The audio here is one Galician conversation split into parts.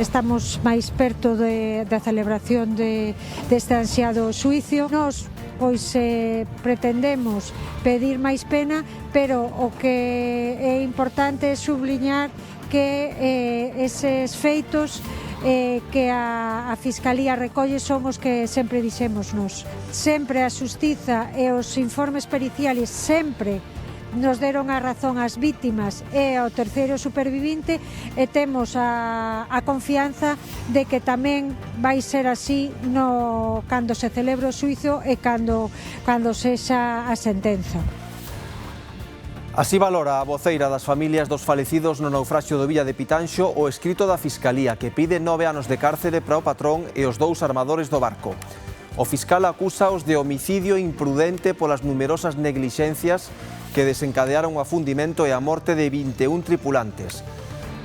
Estamos máis perto da celebración deste ansiado xuicio. Nos pretendemos pedir máis pena, pero o que é importante é subliñar que eses feitos que a Fiscalía recolle son os que sempre dixemos nos. Sempre a Xustiza e os informes periciales sempre nos deron a razón ás vítimas e ao terceiro supervivinte, e temos a confianza de que tamén vai ser así cando se celebre o xuizo e cando sexa a sentenza. Así valora a voceira das familias dos falecidos no naufraxio do Villa de Pitanxo o escrito da Fiscalía, que pide 9 anos de cárcere para o patrón e os 2 armadores do barco. O fiscal acúsaos de homicidio imprudente polas numerosas neglixencias que desencadearon o afundimento e a morte de 21 tripulantes.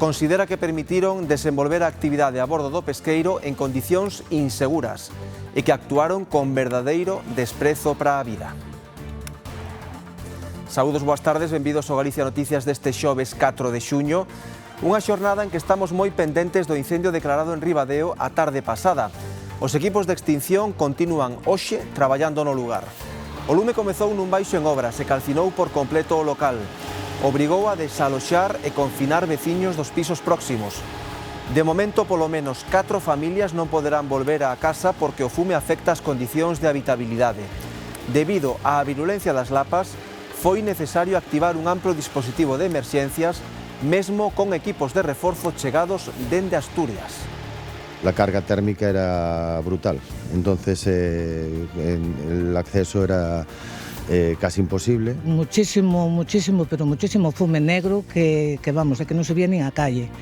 Considera que permitiron desenvolver a actividade a bordo do pesqueiro en condicións inseguras e que actuaron con verdadeiro desprezo para a vida. Saúdos, boas tardes, benvidos ao Galicia Noticias deste xoves 4 de xuño, unha xornada en que estamos moi pendentes do incendio declarado en Ribadeo a tarde pasada. Os equipos de extinción continúan hoxe traballando no lugar. O lume comezou nun baixo en obras e calcinou por completo o local. Obrigou a desaloxar e confinar veciños dos pisos próximos. De momento, polo menos 4 familias non poderán volver á casa porque o fume afecta as condicións de habitabilidade. Debido á virulencia das lapas, foi necesario activar un amplo dispositivo de emerxencias, mesmo con equipos de reforzo chegados dende Asturias. La carga térmica era brutal, entonces el acceso era casi imposible. Muchísimo fume negro que vamos, que non se vía nin a calle.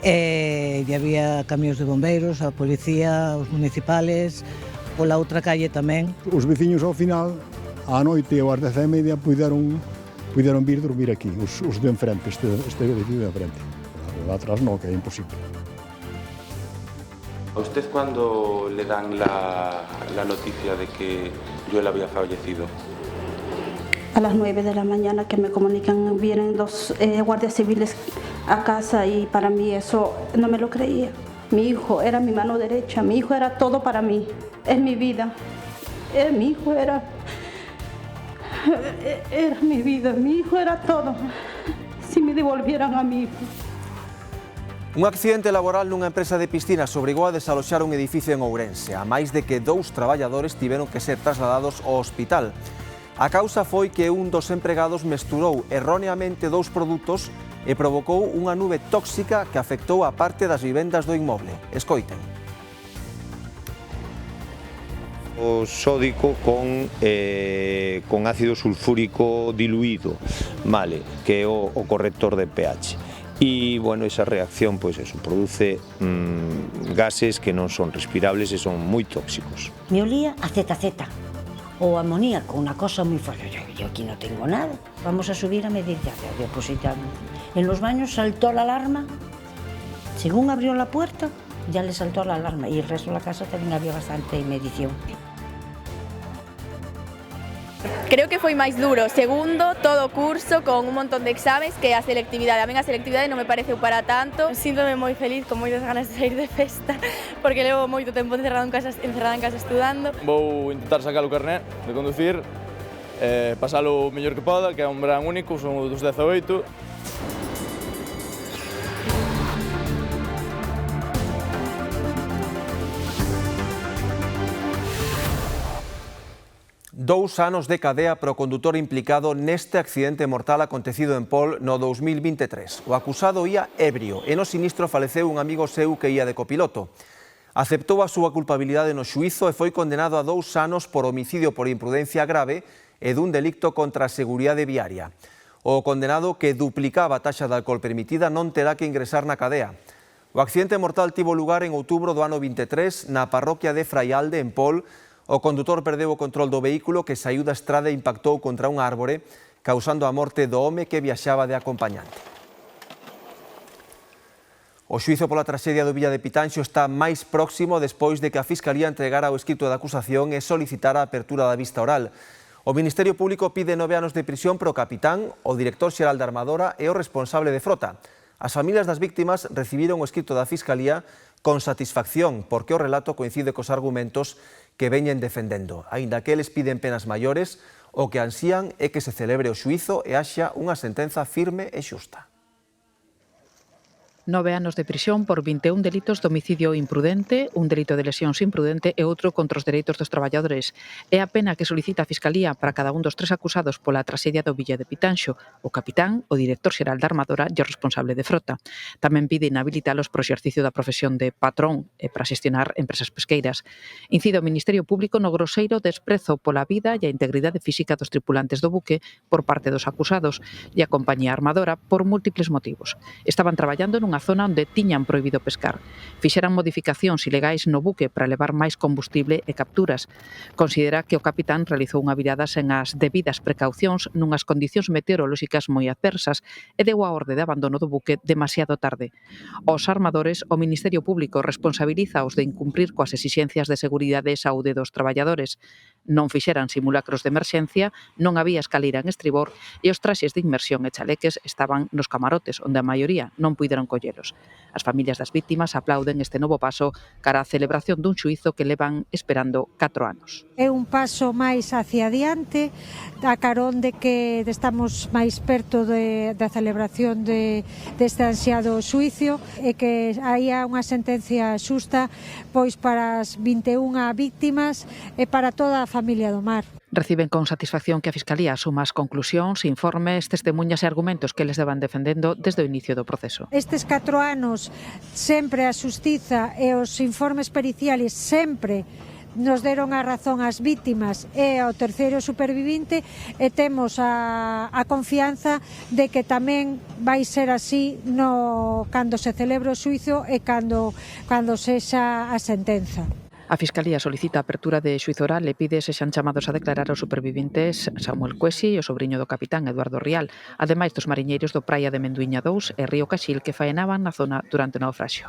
E había camións de bombeiros, a policía, os municipales, pola outra calle tamén. Os veciños ao final, á noite ou ás 10:30, puideron vir dormir aquí, os de enfrente, este edificio de enfrente. Lá atrás no, que é imposible. ¿A usted cuándo le dan la noticia de que Joel había fallecido? A las 9 de la mañana que me comunican, vienen 2 guardias civiles a casa, y para mí eso no me lo creía. Mi hijo era mi mano derecha, mi hijo era todo para mí, es mi vida. Mi hijo era mi vida, mi hijo era todo. Si me devolvieran a mi hijo. Un accidente laboral nunha empresa de piscinas obrigou a desaloxar un edificio en Ourense. A máis de que 2 traballadores tiveron que ser trasladados ao hospital. A causa foi que un dos empregados mesturou erróneamente 2 produtos e provocou unha nube tóxica que afectou a parte das vivendas do inmoble. Escoiten. O sódico con ácido sulfúrico diluído, vale, que é o corrector de pH. E, bueno, esa reacción, pois eso, produce gases que non son respirables e son moi tóxicos. Me olía a ZZ, o amoníaco, unha cosa moi fuerte. Yo aquí non tengo nada. Vamos a subir a medir ya. En los baños saltó la alarma. Según abrió la puerta, ya le saltó la alarma. Y el resto de la casa tamén había bastante medición. Creo que foi máis duro, segundo, todo o curso, con un montón de exames, que a selectividade. A mí a selectividade non me pareceu para tanto. Síntome moi feliz, con moitas ganas de sair de festa, porque levo moito tempo encerrada en casa estudando. Vou intentar sacar o carné de conducir, pasalo o mellor que poda, que é un verán único, son dos 18. Dous anos de cadea para o condutor implicado neste accidente mortal acontecido en Pol no 2023. O acusado ía ebrio e no sinistro faleceu un amigo seu que ía de copiloto. Aceptou a súa culpabilidade no xuízo e foi condenado a 2 anos por homicidio por imprudencia grave e dun delicto contra a seguridade viaria. O condenado, que duplicaba a taxa de alcohol permitida, non terá que ingresar na cadea. O accidente mortal tivo lugar en outubro do ano 23 na parroquia de Fraialde, en Pol. O condutor perdeu o control do vehículo que saíu da estrada e impactou contra unha árbore, causando a morte do home que viaxaba de acompañante. O xuízo pola traxedia do Villa de Pitanxo está máis próximo despois de que a Fiscalía entregara o escrito de acusación e solicitara a apertura da vista oral. O Ministerio Público pide 9 anos de prisión para o capitán, o director xeral da Armadora e o responsable de frota. As familias das víctimas recibiron o escrito da Fiscalía con satisfacción, porque o relato coincide cos argumentos que veñen defendendo. Aínda que eles piden penas maiores, o que ansían é que se celebre o xuízo e haxa unha sentenza firme e xusta. 9 anos de prisión por 21 delitos de homicidio imprudente, un delito de lesións imprudente e outro contra os dereitos dos traballadores. É a pena que solicita a Fiscalía para cada un dos 3 acusados pola traxedia do Villa de Pitanxo, o capitán, o director xeral da Armadora e o responsable de frota. Tamén pide inhabilitalos pro exercicio da profesión de patrón e para xestionar empresas pesqueiras. Incide o Ministerio Público no groseiro desprezo pola vida e a integridade física dos tripulantes do buque por parte dos acusados e a compañía Armadora por múltiples motivos. Estaban traballando nunha zona onde tiñan prohibido pescar. Fixeran modificacións ilegais no buque para levar máis combustible e capturas. Considera que o capitán realizou unha virada sen as debidas precaucións nunhas condicións meteorolóxicas moi adversas e deu a orde de abandono do buque demasiado tarde. Os armadores, o Ministerio Público responsabiliza-os de incumprir coas exixencias de seguridade e saúde dos traballadores. Non fixeran simulacros de emerxencia, non había escaleira en estribor e os traxes de inmersión e chaleques estaban nos camarotes, onde a maioría non puideron collelos. As familias das víctimas aplauden este novo paso cara á celebración dun xuízo que levan esperando 4 anos. É un paso máis hacia adiante, a carón de que estamos máis perto da celebración deste ansiado xuízo e que haía unha sentencia xusta pois para as 21 víctimas e para toda a familia do mar. Reciben con satisfacción que a Fiscalía asuma as conclusións, informes, testemunhas e argumentos que les devan defendendo desde o inicio do proceso. Estes 4 anos, sempre a Xustiza e os informes periciales sempre nos deron a razón ás vítimas e ao terceiro supervivinte e temos a confianza de que tamén vai ser así cando se celebre o xuízo e cando sexa a sentenza. A Fiscalía solicita a apertura de xuízo oral e pide sexan chamados a declarar os superviventes Samuel Cuesi e o sobrinho do capitán Eduardo Rial, ademais dos mariñeiros do Praia de Menduiña 2 e Río Caxil que faenaban na zona durante o naufraxio.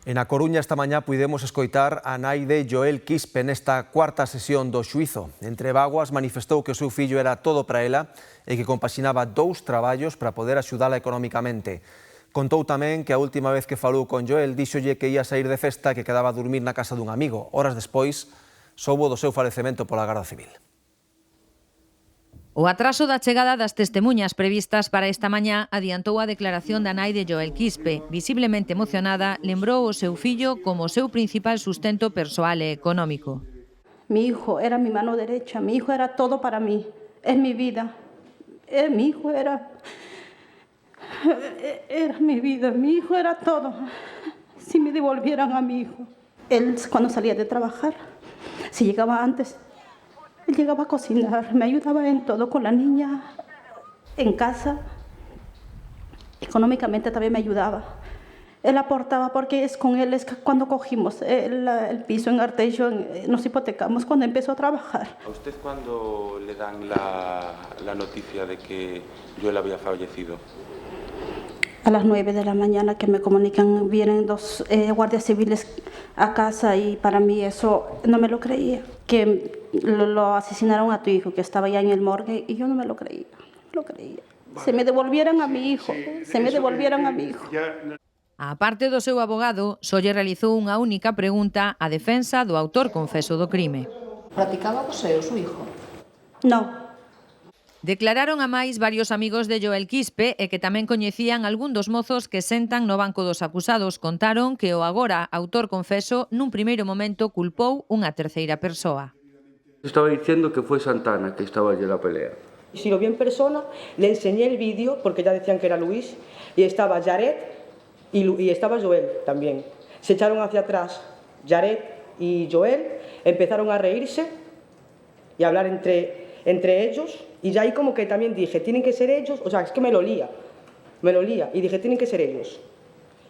En A Coruña esta mañá puidemos escoitar a nai de Joel Quispe nesta cuarta sesión do xuízo. Entre vaguas manifestou que o seu fillo era todo para ela e que compaxinaba 2 traballos para poder axudala economicamente. Contou tamén que a última vez que falou con Joel díxolle que ia sair de festa e que quedaba a dormir na casa dun amigo. Horas despois, soubo do seu falecemento pola Garda Civil. O atraso da chegada das testemuñas previstas para esta mañá adiantou a declaración da nai de Joel Quispe. Visiblemente emocionada, lembrou o seu fillo como o seu principal sustento persoal e económico. Mi hijo era mi mano derecha, mi hijo era todo para mí, es mi vida. Mi hijo era mi vida, mi hijo era todo. Si me devolvieran a mi hijo. Él cuando salía de trabajar, si llegaba antes, él llegaba a cocinar, me ayudaba en todo con la niña, en casa. Económicamente también me ayudaba. Él aportaba porque es con él, es cuando cogimos el piso en Arteixo, nos hipotecamos cuando empezó a trabajar. ¿A usted cuándo le dan la noticia de que Joel había fallecido? A las 9 de la mañana que me comunican, vienen 2 guardias civiles a casa y para mí eso no me lo creía. Que lo asesinaron a tu hijo, que estaba ya en el morgue y yo no me lo creía. No lo creía. Se me devolvieran a mi hijo, se me devolvieran a mi hijo. A parte do seu abogado, só lle realizou unha única pregunta á defensa do autor confeso do crime. Practicaba você o seu hijo? No. Declararon a máis varios amigos de Joel Quispe e que tamén coñecían algún dos mozos que sentan no banco dos acusados. Contaron que o agora autor confeso nun primeiro momento culpou unha terceira persoa. Estaba diciendo que fue Santana que estaba allí en la pelea. Si lo vi en persona, le enseñé el vídeo porque ya decían que era Luis y estaba Jared y estaba Joel también. Se echaron hacia atrás Jared y Joel, empezaron a reírse y a hablar entre ellos. Y ya ahí como que también dije, tienen que ser ellos, o sea, es que me lo lía, y dije, tienen que ser ellos.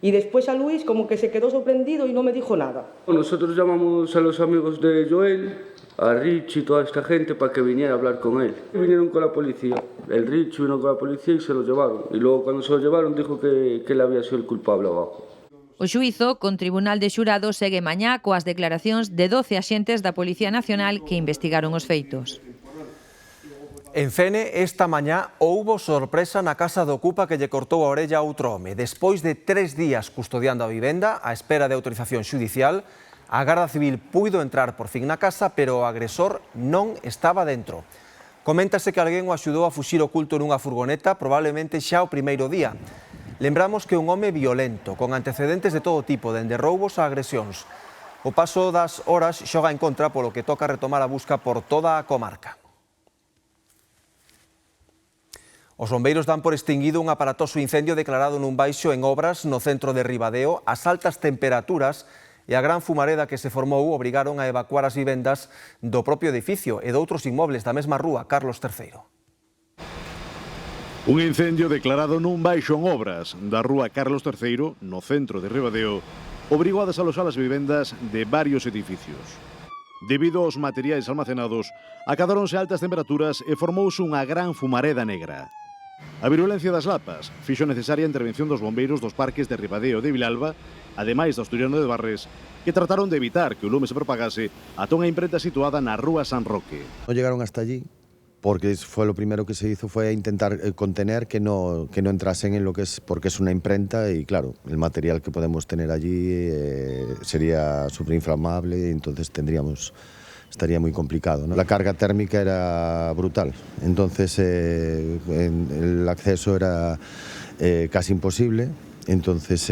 Y después a Luis como que se quedó sorprendido y no me dijo nada. Nosotros llamamos a los amigos de Joel, a Rich y toda esta gente para que viniera a hablar con él. Vinieron con la policía, el Rich vino con la policía y se lo llevaron. Y luego cuando se lo llevaron dijo que él había sido el culpable abajo. O xuízo con Tribunal de Xurado segue mañá coas declaracións de 12 axentes da Policía Nacional que investigaron os feitos. En Fene, esta mañá, houbo sorpresa na casa do ocupa que lle cortou a orella a outro home. Despois de 3 días custodiando a vivenda, á espera de autorización xudicial, a Garda Civil puido entrar por fin na casa, pero o agresor non estaba dentro. Coméntase que alguén o axudou a fuxir oculto nunha furgoneta, probablemente xa o primeiro día. Lembramos que un home violento, con antecedentes de todo tipo, dende roubos a agresións. O paso das horas xoga en contra, polo que toca retomar a busca por toda a comarca. Os bombeiros dan por extinguido un aparatoso incendio declarado nun baixo en obras no centro de Ribadeo. As altas temperaturas e a gran fumareda que se formou obrigaron a evacuar as vivendas do propio edificio e doutros inmobles da mesma rúa, Carlos III. Un incendio declarado nun baixo en obras da rúa Carlos III, no centro de Ribadeo, obrigou a desaloxar as vivendas de varios edificios. Debido aos materiais almacenados, acadáronse altas temperaturas e formouse unha gran fumareda negra. A virulencia das lapas fixo necesaria a intervención dos bombeiros dos parques de Ribadeo e de Vilalba, ademais do asturiano de Barres, que trataron de evitar que o lume se propagase ata unha imprenta situada na rúa San Roque. No llegaron hasta allí porque fue lo primero que se hizo fue intentar contener que no entrasen en lo que es, porque es una imprenta y claro, el material que podemos tener allí sería superinflamable y entonces estaría muy complicado, ¿no? La carga térmica era brutal, entonces el acceso era casi imposible. Entonces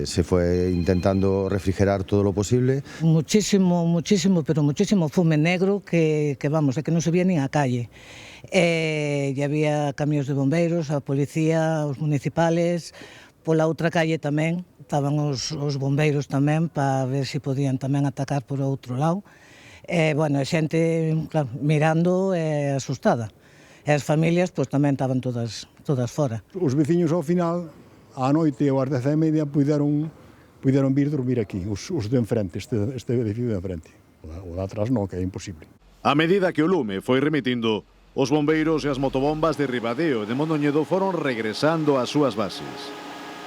se fue intentando refrigerar todo lo posible. Muchísimo, pero muchísimo fume negro que vamos, que non se veía nin a calle. E había camións de bombeiros, a policía, os municipales, pola outra calle tamén, estaban os bombeiros tamén para ver se podían tamén atacar por outro lado. Bueno, a xente, claro, mirando asustada. E as familias pois tamén estaban todas fora. Os veciños ao final, á noite ou ás 10:30 puideron vir dormir aquí, os de enfrente, este edificio de enfrente. O de atrás non, que é imposible. A medida que o lume foi remitindo, os bombeiros e as motobombas de Ribadeo e de Mondoñedo foron regresando ás súas bases.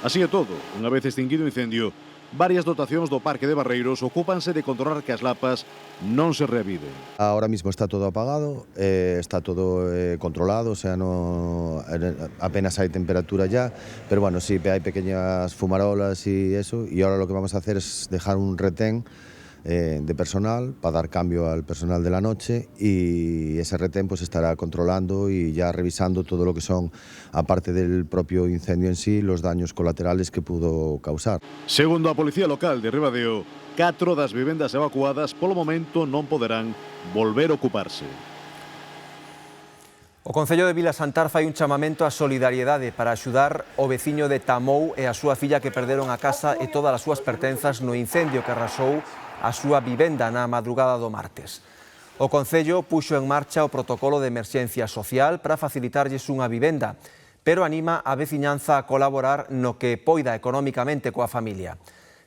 Así é todo, unha vez extinguido o incendio, varias dotacións do Parque de Barreiros ocúpanse de controlar que as lapas non se reaviden. Ahora mismo está todo apagado, está todo controlado, o sea, apenas hay temperatura ya, pero bueno, sí hay pequeñas fumarolas y eso, y ahora lo que vamos a hacer es dejar un retén de personal para dar cambio al personal de la noche y ese retén pues estará controlando y ya revisando todo lo que son, aparte del propio incendio en sí, los daños colaterales que pudo causar. Segundo a Policía Local de Ribadeo, 4 das vivendas evacuadas polo momento non poderán volver a ocuparse. O Concello de Vilasantar fai un chamamento á solidariedade para axudar o veciño de Tamou e a súa filla que perderon a casa e todas as súas pertenzas no incendio que arrasou a súa vivenda na madrugada do martes. O Concello puxo en marcha o protocolo de emerxencia social para facilitarlles unha vivenda, pero anima a veciñanza a colaborar no que poida económicamente coa familia.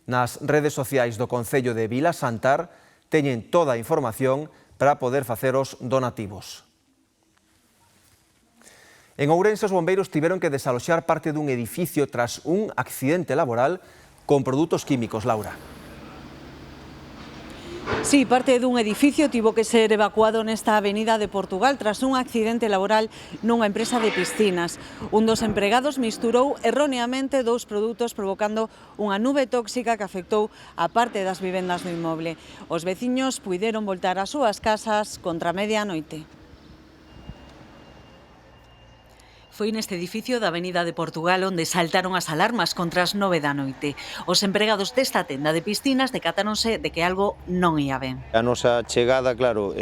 Nas redes sociais do Concello de Vilasantar teñen toda a información para poder facer os donativos. En Ourense, os bombeiros tiveron que desaloxar parte dun edificio tras un accidente laboral con produtos químicos, Laura. Sí, parte dun edificio tivo que ser evacuado nesta avenida de Portugal tras un accidente laboral nunha empresa de piscinas. Un dos empregados misturou erróneamente 2 produtos provocando unha nube tóxica que afectou a parte das vivendas do inmoble. Os veciños puideron voltar ás súas casas contra medianoite. Foi neste edificio da Avenida de Portugal onde saltaron as alarmas contra as 9 da noite. Os empregados desta tenda de piscinas decatáronse de que algo non ia ben. A nosa chegada, claro,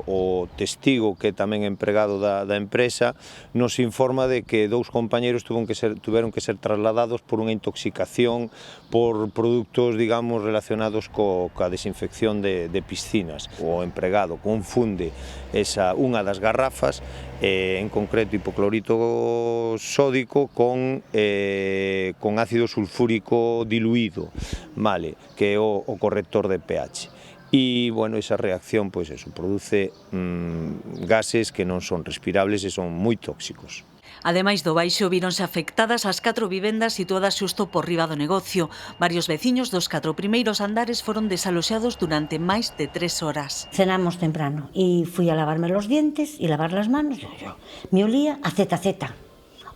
o testigo que tamén é empregado da empresa nos informa de que 2 compañeros tuveron que ser trasladados por unha intoxicación por productos, digamos, relacionados coa desinfección de piscinas. O empregado confunde unha das garrafas, en concreto hipoclorito sódico con ácido sulfúrico diluído, vale, que é o corrector de pH. E, bueno, esa reacción, pois eso, produce gases que non son respirables e son moi tóxicos. Ademais do baixo, víronse afectadas as 4 vivendas situadas xusto por riba do negocio. Varios veciños dos 4 primeiros andares foron desaloxados durante máis de 3 horas. Cenamos temprano y fui a lavarme los dientes y lavar las manos. Me olía a ZZ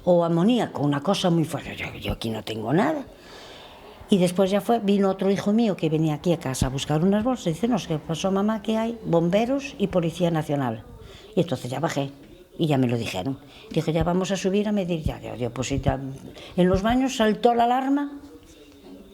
o amoníaco, una cosa muy fuerte. Yo aquí no tengo nada. Y después ya vino otro hijo mío que venía aquí a casa a buscar unas bolsas y dice, no, ¿qué pasó, mamá? Que hay bomberos y Policía Nacional. Y entonces ya bajé y ya me lo dijeron. Dije, ya vamos a subir a medir ya. Pues ya, en los baños saltó la alarma.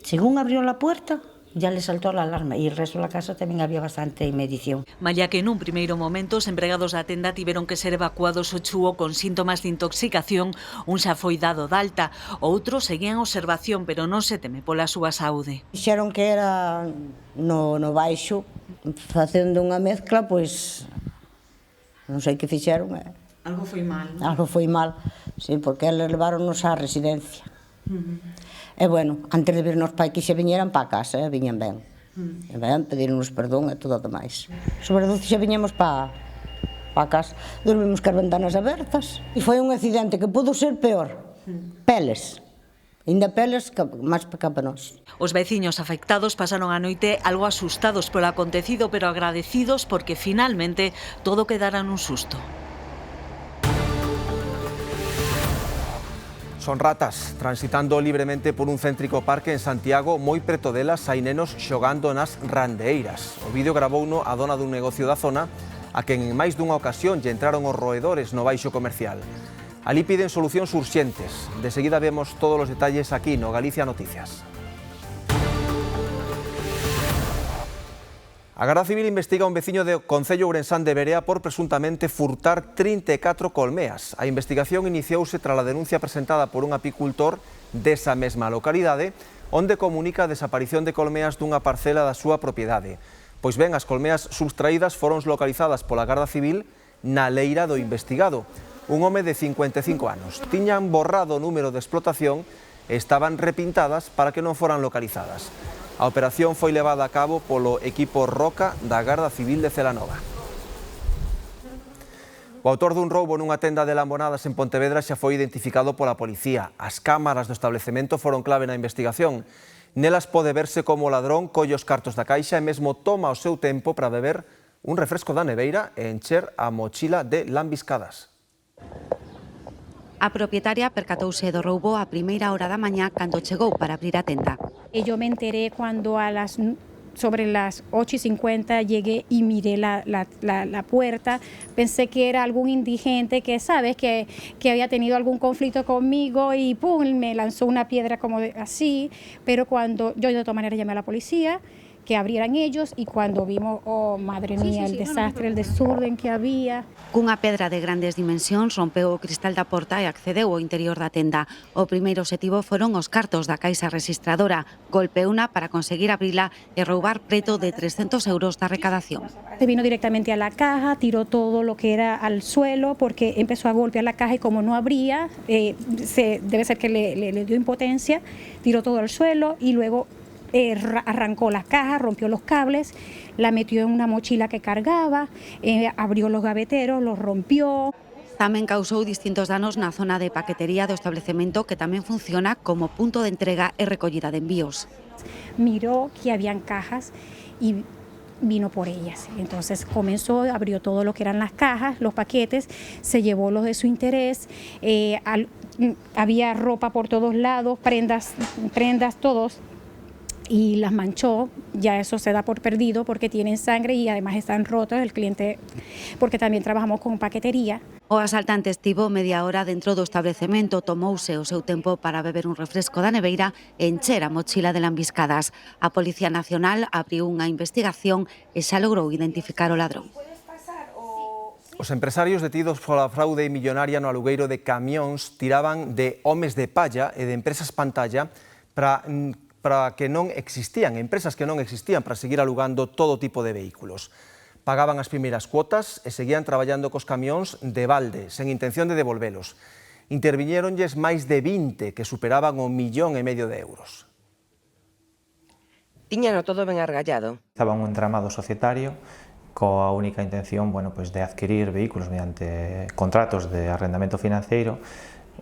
Según abrió la puerta, ya le saltó la alarma e el resto da casa tamén había bastante medición. Malia que nun primeiro momento os empregados da tenda tiveron que ser evacuados ao Chúo con síntomas de intoxicación, un xa foi dado de alta, outro seguía en observación, pero non se teme pola súa saúde. Dixeron que era no baixo, facendo unha mezcla, pois non sei que fixeron. Algo foi mal. Algo foi mal, sí, porque eles leváronnos á residencia. E bueno, antes de virnos para aquí xe viñeran para a casa, viñan ben. E ben, pedirnos perdón e todo o demais. Sobre todo xe viñemos para a casa, dormimos cas ventanas abertas. E foi un accidente que pudo ser peor. Peles. Ainda peles máis para nós. Os veciños afectados pasaron a noite algo asustados polo acontecido, pero agradecidos porque finalmente todo quedara nun susto. Son ratas, transitando libremente por un céntrico parque en Santiago, moi preto delas hai nenos xogando nas randeiras. O vídeo gravouno a dona dun negocio da zona, a quen en máis dunha ocasión lle entraron os roedores no baixo comercial. Alí piden solucións urxentes. De seguida vemos todos os detalles aquí no Galicia Noticias. A Garda Civil investiga un veciño do concello ourensán de Berea por presuntamente furtar 34 colmeas. A investigación iniciouse tras a denuncia presentada por un apicultor desa mesma localidade, onde comunica a desaparición de colmeas dunha parcela da súa propiedade. Pois ben, as colmeas subtraídas foron localizadas pola Garda Civil na leira do investigado. Un home de 55 anos. Tiñan borrado o número de explotación e estaban repintadas para que non foran localizadas. A operación foi levada a cabo polo equipo Roca da Garda Civil de Celanova. O autor dun roubo nunha tenda de lambonadas en Pontevedra xa foi identificado pola policía. As cámaras do establecemento foron clave na investigación. Nelas pode verse como o ladrón colle os cartos da caixa e mesmo toma o seu tempo para beber un refresco da neveira e encher a mochila de lambiscadas. A propietaria percatouse do roubo a primeira hora da mañá cando chegou para abrir a tenda. Yo me enteré cuando sobre las 8:50 llegué y miré la puerta. Pensé que era algún indigente que, sabes, que había tenido algún conflicto conmigo y pum, me lanzó una piedra como así. Pero cuando yo de todas maneras llamé a la policía, que abrieran ellos, y cuando vimos, oh madre mía, el desastre, el desorden que había. Cunha pedra de grandes dimensións rompeu o cristal da porta e accedeu ao interior da tenda. O primeiro obxectivo foron os cartos da caixa registradora. Golpeuna para conseguir abrila e roubar preto de 300 euros da recadación. Se vino directamente a la caja, tiró todo lo que era al suelo porque empezó a golpear la caja y como no abría, debe ser que le dio impotencia, tiró todo al suelo y luego arrancó las cajas, rompió los cables, la metió en una mochila que cargaba, abrió los gaveteros, los rompió. Tamén causou distintos danos na zona de paquetería do establecemento, que tamén funciona como punto de entrega e recollida de envíos. Miró que habían cajas y vino por ellas. Entonces comenzó, abrió todo lo que eran las cajas, los paquetes, se llevó los de su interés, había ropa por todos lados, prendas todos, y las manchó. Ya eso se da por perdido porque tienen sangre y además están rotos el cliente, porque también trabajamos con paquetería. O asaltante estivo media hora dentro do establecemento, tomouse o seu tempo para beber un refresco da neveira e encher a mochila de lambiscadas. A Policía Nacional abriu unha investigación e xa logrou identificar o ladrón. Os empresarios detidos pola fraude millonaria no alugueiro de camións tiraban de homes de palla e de empresas pantalla para que non existían, empresas que non existían, para seguir alugando todo tipo de vehículos. Pagaban as primeiras cuotas e seguían traballando cos camións de balde, sen intención de devolvelos. Interviñéronlles máis de 20 que superaban o 1,5 millón de euros. Tiñano todo ben argallado. Estaba un entramado societario coa única intención de adquirir vehículos mediante contratos de arrendamento financeiro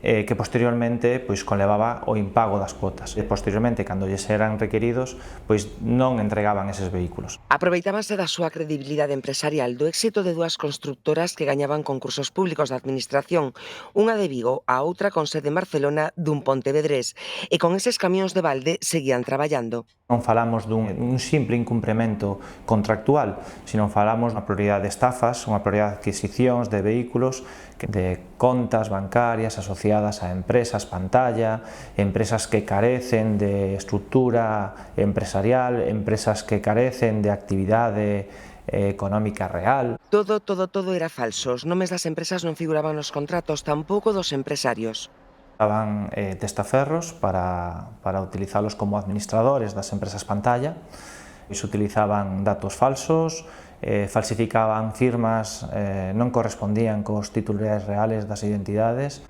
que posteriormente pois conlevaba o impago das cuotas. E posteriormente, cando lles eran requeridos, pois non entregaban eses vehículos. Aproveitábanse da súa credibilidade empresarial do éxito de dúas constructoras que gañaban concursos públicos de administración, unha de Vigo, a outra con sede en Barcelona dun Pontevedrés, e con eses camións de balde seguían traballando. Non falamos dun simple incumprimento contractual, sino falamos unha pluralidade de estafas, unha pluralidade de adquisicións de vehículos, de contas bancarias asociadas a empresas pantalla, empresas que carecen de estructura empresarial, empresas que carecen de actividade económica real. Todo era falso. Os nomes das empresas non figuraban nos contratos, tampouco dos empresarios. Daban testaferros para utilizalos como administradores das empresas pantalla, se utilizaban datos falsos, falsificaban firmas, non correspondían cos titulares reales das identidades.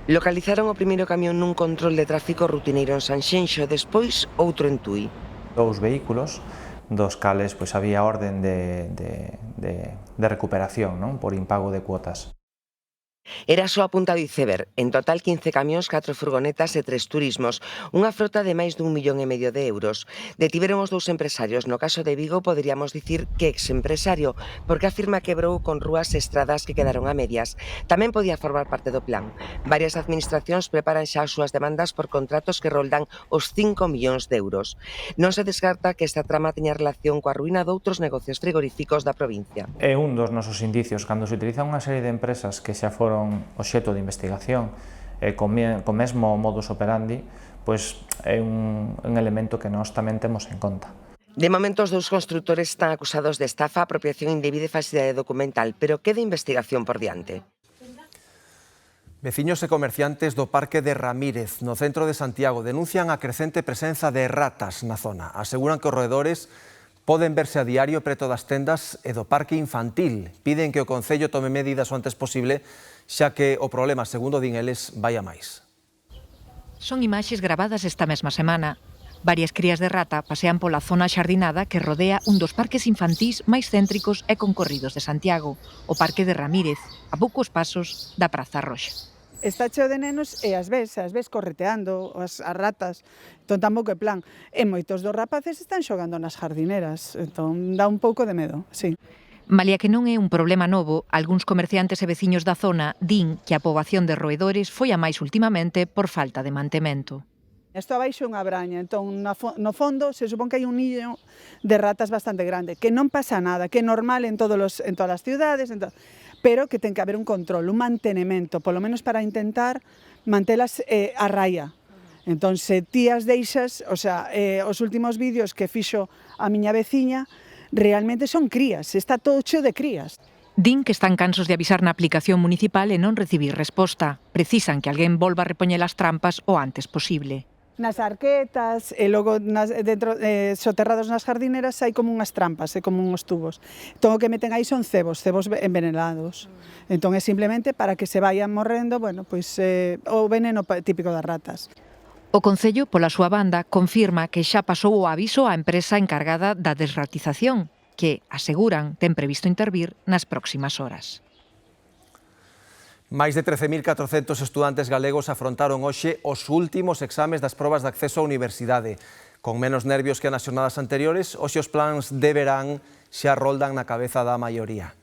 Localizaron o primeiro camión nun control de tráfico rutineiro en Sanxenxo, despois outro en Tui. Dous vehículos, dos cales pois había orden de recuperación, non? Por impago de cuotas. Era só a punta do iceberg, en total 15 camións, 4 furgonetas e 3 turismos, unha frota de máis de 1,5 millón de euros. Detiveron os dous empresarios, no caso de Vigo poderíamos dicir que exempresario, porque a firma quebrou con rúas e estradas que quedaron a medias. Tamén podía formar parte do plan. Varias administracións preparan xa as súas demandas por contratos que roldan os 5 millóns de euros. Non se descarta que esta trama teña relación coa ruína doutros negocios frigoríficos da provincia. É un dos nosos indicios, cando se utilizan unha serie de empresas que xa foron obxecto de investigación con mesmo modus operandi, pois é un elemento que nós tamén temos en conta. De momento, os dous constructores están acusados de estafa, apropiación indebida e falsidade documental, pero queda investigación por diante. Veciños e comerciantes do Parque de Ramírez, no centro de Santiago, denuncian a crecente presenza de ratas na zona. Aseguran que os roedores poden verse a diario preto das tendas e do parque infantil. Piden que o Concello tome medidas o antes posible, xa que o problema, segundo din eles, vai a máis. Son imaxes gravadas esta mesma semana. Varias crías de rata pasean pola zona xardinada que rodea un dos parques infantís máis céntricos e concorridos de Santiago, o Parque de Ramírez, a poucos pasos da Praza Roxa. Está cheo de nenos e as ves correteando as ratas, entón tampouco é plan. E moitos dos rapaces están xogando nas jardineras, entón dá un pouco de medo, sí. Malia que non é un problema novo, algúns comerciantes e veciños da zona din que a poboación de roedores foi a máis ultimamente por falta de mantemento. Isto abaixo é unha braña, entón no fondo se supón que hai un niño de ratas bastante grande, que non pasa nada, que é normal en todas as ciudades, pero que ten que haber un control, un mantenimento, polo menos para intentar mantelas a raya. Entón, se ti as deixas, os últimos vídeos que fixo a miña veciña, realmente son crías, está todo cheo de crías. Din que están cansos de avisar na aplicación municipal e non recibir resposta. Precisan que alguén volva a repoñer as trampas o antes posible. Nas arquetas e logo dentro soterrados nas jardineras hai como unhas trampas, como uns tubos. Entón o que meten aí son cebos envenenados. Entón é simplemente para que se vayan morrendo, o veneno típico das ratas. O Concello, pola súa banda, confirma que xa pasou o aviso á empresa encargada da desratización, que, aseguran, ten previsto intervir nas próximas horas. Máis de 13.400 estudantes galegos afrontaron hoxe os últimos exames das probas de acceso á universidade. Con menos nervios que nas xornadas anteriores, hoxe os plans de verán xa roldan na cabeza da maioría.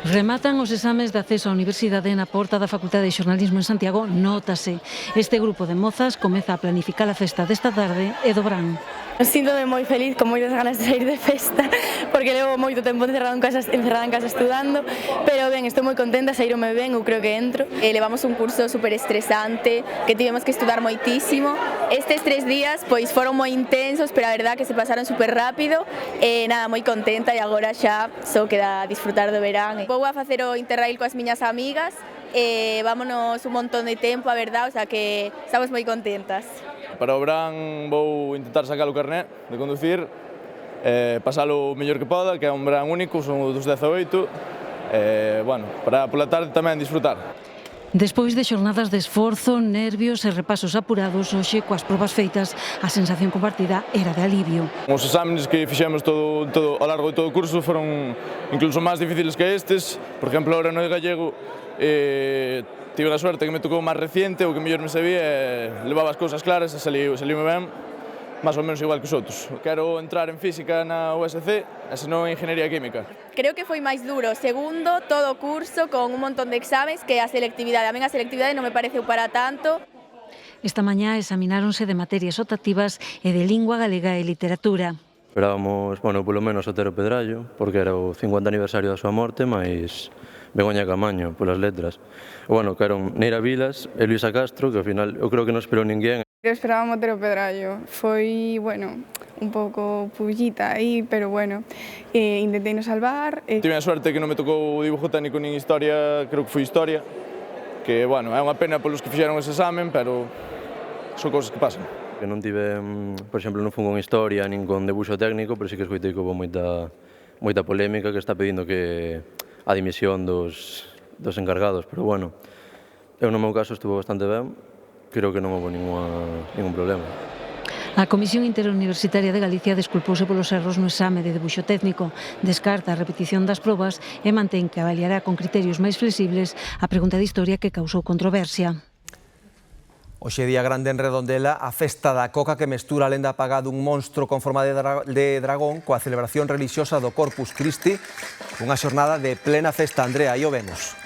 Rematan os exames de acceso á universidade na porta da Facultade de Xornalismo en Santiago, nótase. Este grupo de mozas comeza a planificar a festa desta tarde e do verán. Síntome moi feliz, con moitas ganas de sair de festa, porque levo moito tempo encerrada en casa estudando, pero ben, estou moi contenta, saírome ben, eu creo que entro. Levamos un curso super estresante, que tivemos que estudar moitísimo. Estes 3 días pois foron moi intensos, pero a verdad que se pasaron super rápido, e nada, moi contenta, e agora xa só queda disfrutar do verán. Vou a facer o Interrail coas miñas amigas, e vámonos un montón de tempo, a verdad, o sea que estamos moi contentas. Para o verán vou intentar sacar o carné de conducir, pasalo o mellor que poda, que é un verán único, son dos 18, para pola tarde tamén disfrutar. Despois de xornadas de esforzo, nervios e repasos apurados, hoxe, coas probas feitas, a sensación compartida era de alivio. Os exámenes que fixemos ao largo de todo o curso foron incluso máis difíciles que estes. Por exemplo, ahora no de gallego tive a suerte que me tocou máis reciente, o que mellor me sabía, levaba as cousas claras e saliume ben, máis ou menos igual que os outros. Quero entrar en física na USC, e senón en ingeniería química. Creo que foi máis duro o segundo, todo o curso, con un montón de exámenes, que a selectividade. A mí a selectividade non me pareceu para tanto. Esta mañá examináronse de materias optativas e de lingua galega e literatura. Esperábamos, polo menos o Otero Pedrallo, porque era o 50 aniversario da súa morte, mais Begoña Camaño, polas letras. Queron Neira Vilas e Luisa Castro, que ao final eu creo que non esperou ninguén. Eu esperaba Otero Pedrallo, foi, un pouco pullita aí, pero intentei no salvar. Tive a suerte que non me tocou dibujo técnico nin historia, creo que foi historia, que, é unha pena polos que fixeron ese examen, pero son cousas que pasan. Que non tive, por exemplo, non fun con historia nin con debuxo técnico, pero sí que escoitei que houve moita polémica que está pedindo que a dimisión dos encargados, pero eu no meu caso estuvo bastante ben, creo que non houve ningún problema. A Comisión Interuniversitaria de Galicia desculpouse polos erros no exame de debuxo técnico, descarta a repetición das probas e mantén que avaliará con criterios máis flexibles a pregunta de historia que causou controversia. Hoxe día grande en Redondela, a festa da coca que mestura a lenda apagada dun monstro con forma de dragón coa celebración religiosa do Corpus Christi, unha xornada de plena festa. Andrea, aí o vemos.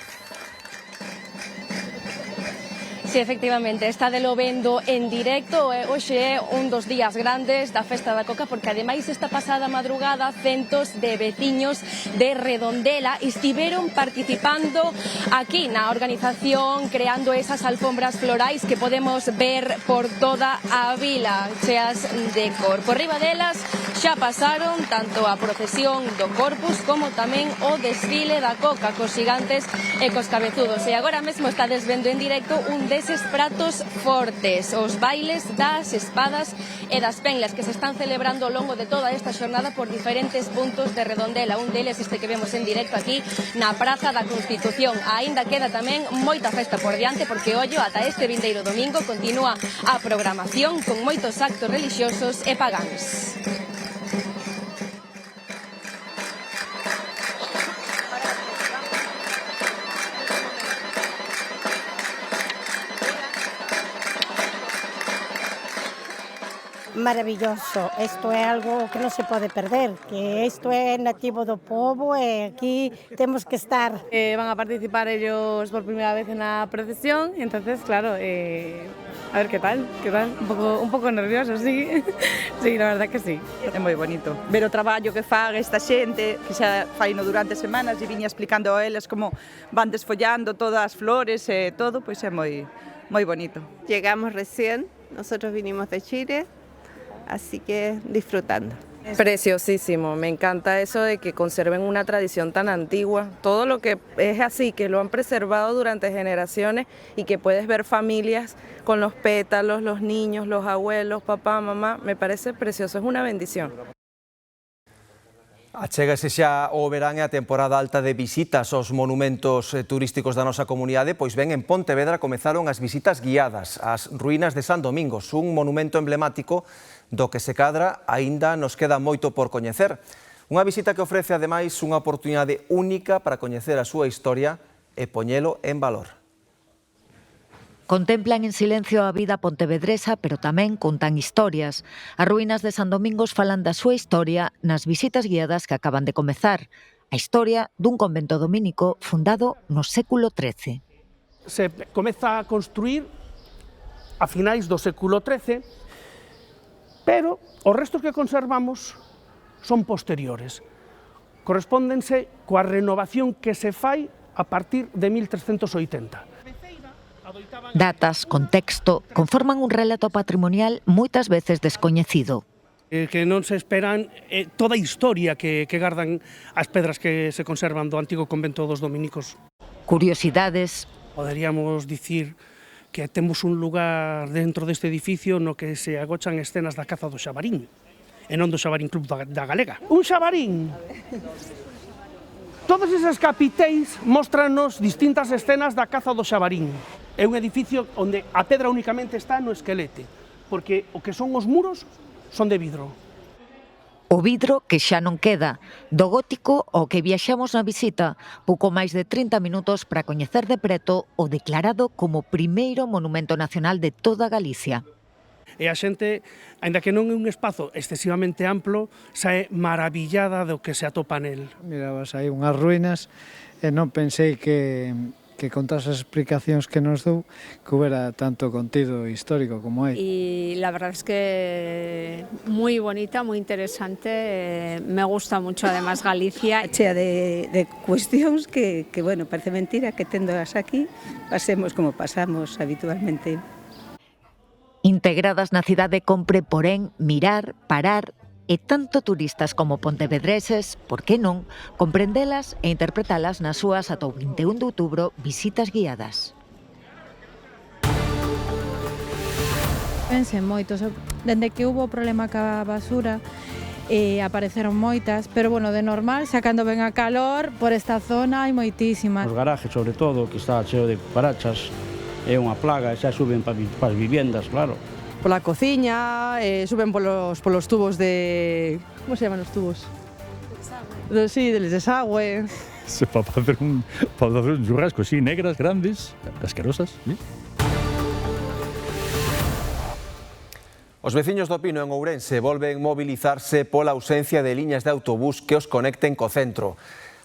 Sí, efectivamente, está de lo vendo en directo. Hoxe é un dos días grandes da Festa da Coca, porque ademais esta pasada madrugada centos de veciños de Redondela estiveron participando aquí na organización, creando esas alfombras florais que podemos ver por toda a vila, cheas de cor. Por riba delas xa pasaron tanto a procesión do Corpus como tamén o desfile da Coca cos gigantes e cos cabezudos. E agora mesmo está desvendo en directo un deses pratos fortes, os bailes das espadas e das penlas que se están celebrando ao longo de toda esta xornada por diferentes puntos de Redondela. Un deles este que vemos en directo aquí na Praza da Constitución. Aínda queda tamén moita festa por diante, porque ollo, ata este vindeiro domingo continúa a programación con moitos actos relixiosos e pagáns. Maravilloso, isto é algo que non se pode perder, que isto é nativo do povo e aquí temos que estar. Van a participar ellos por primeira vez na procesión, entonces, claro, a ver que tal, un pouco nervioso, sí, sí, la verdad que sí. É moi bonito ver o traballo que fan esta xente, que xa faino durante semanas e viña explicando a eles como van desfollando todas as flores e todo, pois é moi bonito. Llegamos recién, nosotros vinimos de Chile, así que disfrutando. Preciosísimo, me encanta eso de que conserven una tradición tan antigua, todo lo que es así, que lo han preservado durante generaciones y que puedes ver familias con los pétalos, los niños, los abuelos, papá, mamá, me parece precioso, es una bendición. Achégase xa o verán e a temporada alta de visitas aos monumentos turísticos da nosa comunidade, pois ben, en Pontevedra comezaron as visitas guiadas ás ruínas de San Domingos, un monumento emblemático do que se cadra aínda nos queda moito por coñecer. Unha visita que ofrece ademais unha oportunidade única para coñecer a súa historia e poñelo en valor. Contemplan en silencio a vida pontevedresa, pero tamén contan historias. As ruínas de San Domingos falan da súa historia nas visitas guiadas que acaban de comezar. A historia dun convento dominico fundado no século XIII. Se comeza a construir a finais do século XIII, pero os restos que conservamos son posteriores. Correspóndense coa renovación que se fai a partir de 1380. Datas, contexto, conforman un relato patrimonial moitas veces descoñecido. Que non se esperan toda a historia que gardan as pedras que se conservan do antigo convento dos dominicos. Curiosidades. Poderíamos dicir que temos un lugar dentro deste edificio no que se agochan escenas da caza do xabarín, e non do Xabarín Club da Galega. Un xabarín Todas esas capiteis mostranos distintas escenas da caza do xabarín. É un edificio onde a pedra únicamente está no esquelete, porque o que son os muros son de vidro. O vidro que xa non queda, do gótico ao que viaxamos na visita, pouco máis de 30 minutos para coñecer de preto o declarado como primeiro monumento nacional de toda Galicia. E a xente, aínda que non é un espazo excesivamente amplo, sae maravillada do que se atopa nel. Mirabas aí unhas ruínas e non pensei que con todas as explicacións que nos dou que hubiera tanto contido histórico como hai. Y la verdad es que muy bonita, muy interesante, me gusta mucho además Galicia. Chea de cuestións que, bueno, parece mentira que tendoas aquí, pasemos como pasamos habitualmente. Integradas na cidade compre, porén, mirar, parar, e tanto turistas como pontevedreses, por que non, comprendelas e interpretalas nas súas ata o 21 de outubro visitas guiadas. Pensei moito, dende que hubo o problema ca basura, apareceron moitas, pero bueno, de normal, xa cando ven a calor, por esta zona hai moitísimas. Os garajes, sobre todo, que está cheo de cucarachas, é unha plaga, xa suben para as viviendas, claro. Pola cociña, suben polos tubos de... Como se llaman os tubos? Sí, del desagüe. Para facer un churrasco, sí, negras, grandes, asquerosas, ¿sí? Os veciños do Pino en Ourense volven mobilizarse pola ausencia de liñas de autobús que os conecten co centro.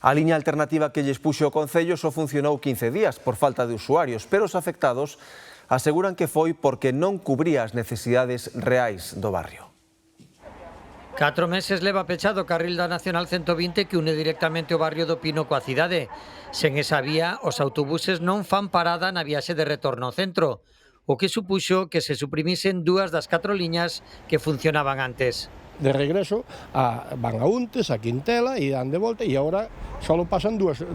A liña alternativa que lles puxo o Concello só funcionou 15 días por falta de usuarios, pero os afectados aseguran que foi porque non cubría as necesidades reais do barrio. 4 meses leva pechado o carril da Nacional 120 que une directamente o barrio do Pino coa cidade. Sen esa vía, os autobuses non fan parada na viaxe de retorno ao centro, o que supuxo que se suprimisen 2 das 4 liñas que funcionaban antes. De regreso van a Untes, a Quintela e dan de volta e agora só pasan dúas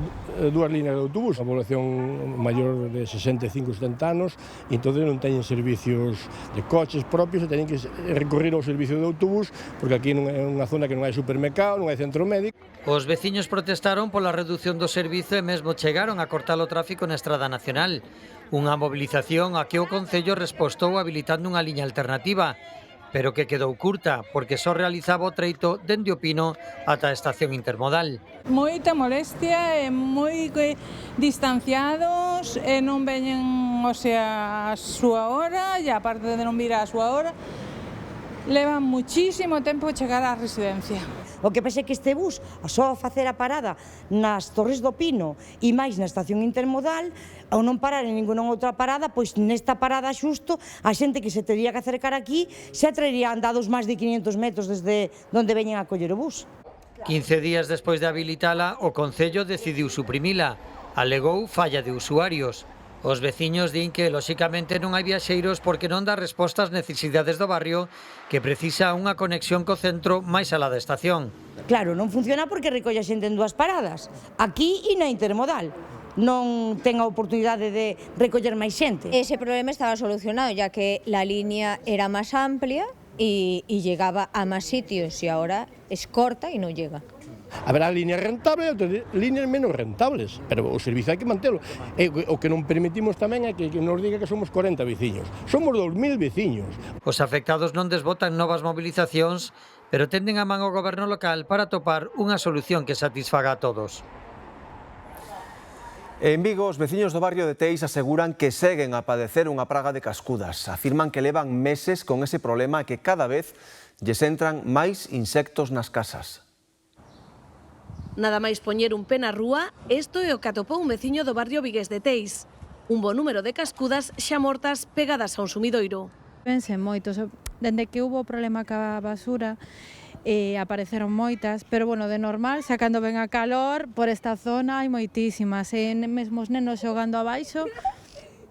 líneas de autobús. A población maior de 65-70 anos e entón non teñen servicios de coches propios e teñen que recorrer ao servicio de autobús porque aquí é unha zona que non hai supermercado, non hai centro médico. Os veciños protestaron pola reducción do servizo e mesmo chegaron a cortar o tráfico na Estrada Nacional. Unha mobilización a que o Concello respostou habilitando unha liña alternativa, pero que quedou curta, porque só realizaba o treito dende o Pino ata a estación intermodal. Moita molestia e moi distanciados e non veñen, a súa hora e aparte de non vir a súa hora, levan muchísimo tempo chegar á residencia. O que pasa é que este bus, a só facer a parada nas Torres do Pino e máis na estación intermodal, ao non parar en ninguna outra parada, pois nesta parada xusto, a xente que se teria que acercar aquí xa traería andados máis de 500 metros desde onde veñen a coller o bus. 15 días despois de habilitala, o Concello decidiu suprimila. Alegou falla de usuarios. Os veciños din que, lóxicamente, non hai viaxeiros porque non dá resposta ás necesidades do barrio que precisa unha conexión co centro máis alá da estación. Claro, non funciona porque recolle a xente en 2 paradas, aquí e na intermodal. Non ten a oportunidade de recoller máis xente. Ese problema estaba solucionado, ya que la línea era más amplia y llegaba a más sitios y ahora es corta y no llega. Haberá líneas rentables e outras líneas menos rentables, pero o servizo hai que mantelo. E o que non permitimos tamén é que nos diga que somos 40 veciños. Somos 2000 veciños. Os afectados non desbotan novas mobilizacións, pero tenden a man ao goberno local para atopar unha solución que satisfaga a todos. En Vigo, os veciños do barrio de Teis aseguran que seguen a padecer unha praga de cascudas. Afirman que levan meses con ese problema e que cada vez lles entran máis insectos nas casas. Nada máis poñer un pé na rúa, isto é o que atopou un veciño do barrio vigués de Teis. Un bo número de cascudas xa mortas pegadas a un sumidoiro. Pensei moito, dende que hubo o problema ca basura, apareceron moitas, pero bueno, de normal, xa cando ven a calor, por esta zona hai moitísimas, e mesmo os nenos xogando abaixo,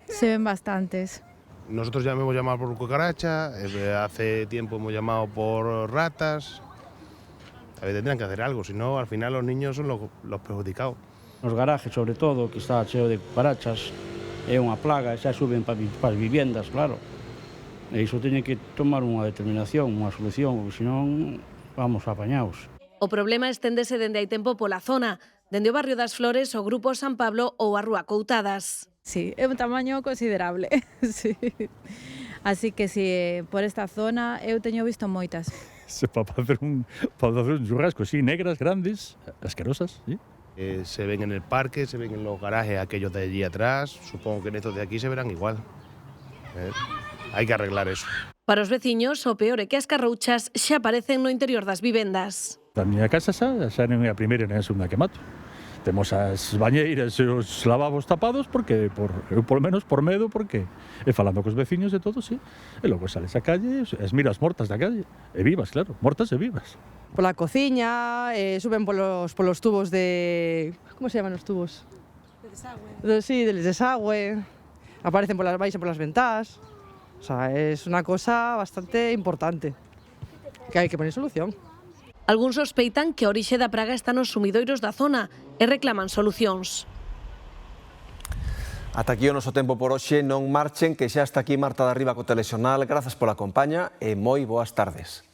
se ven bastantes. Nosotros ya me hemos llamado por cucaracha, hace tiempo hemos llamado por ratas. Tendrán que hacer algo, si no, al final los niños son los perjudicados. Os garajes, sobre todo, que está cheo de cucarachas, é unha plaga, xa suben para as viviendas, claro. E iso teñen que tomar unha determinación, unha solución, porque senón vamos apañados. O problema esténdese dende hai tempo pola zona. dende o barrio das Flores, o Grupo San Pablo ou a Rúa Coutadas. Sí, é un tamaño considerable, sí. Así que si por esta zona eu teño visto moitas. Para facer un churrasco, sí, negras, grandes, asquerosas, sí. Se ven en el parque, se ven en los garajes aquellos de allí atrás, supongo que en estos de aquí se verán igual. Hai que arreglar eso. Para os veciños, o peor é que as carrouchas xa aparecen no interior das vivendas. A miña casa xa non é a primeira nem a segunda que mato. Temos as bañeiras e os lavabos tapados porque, eu polo menos por medo, porque e falando cos veciños e todo, sí. E logo sales á calle, as miras mortas da calle, e vivas, claro, mortas e vivas. Pola cociña, suben polos tubos de... Como se llaman os tubos? De desagüe. Sí, del desagüe. Aparecen baixan polas ventás. O sea, es una cosa bastante importante que hai que poner solución. Algúns sospeitan que a orixe da praga está nos sumidoiros da zona e reclaman solucións. Ata aquí o noso tempo por hoxe, non marchen, que xa está aquí Marta de Arriba co Telexornal. Grazas pola compaña e moi boas tardes.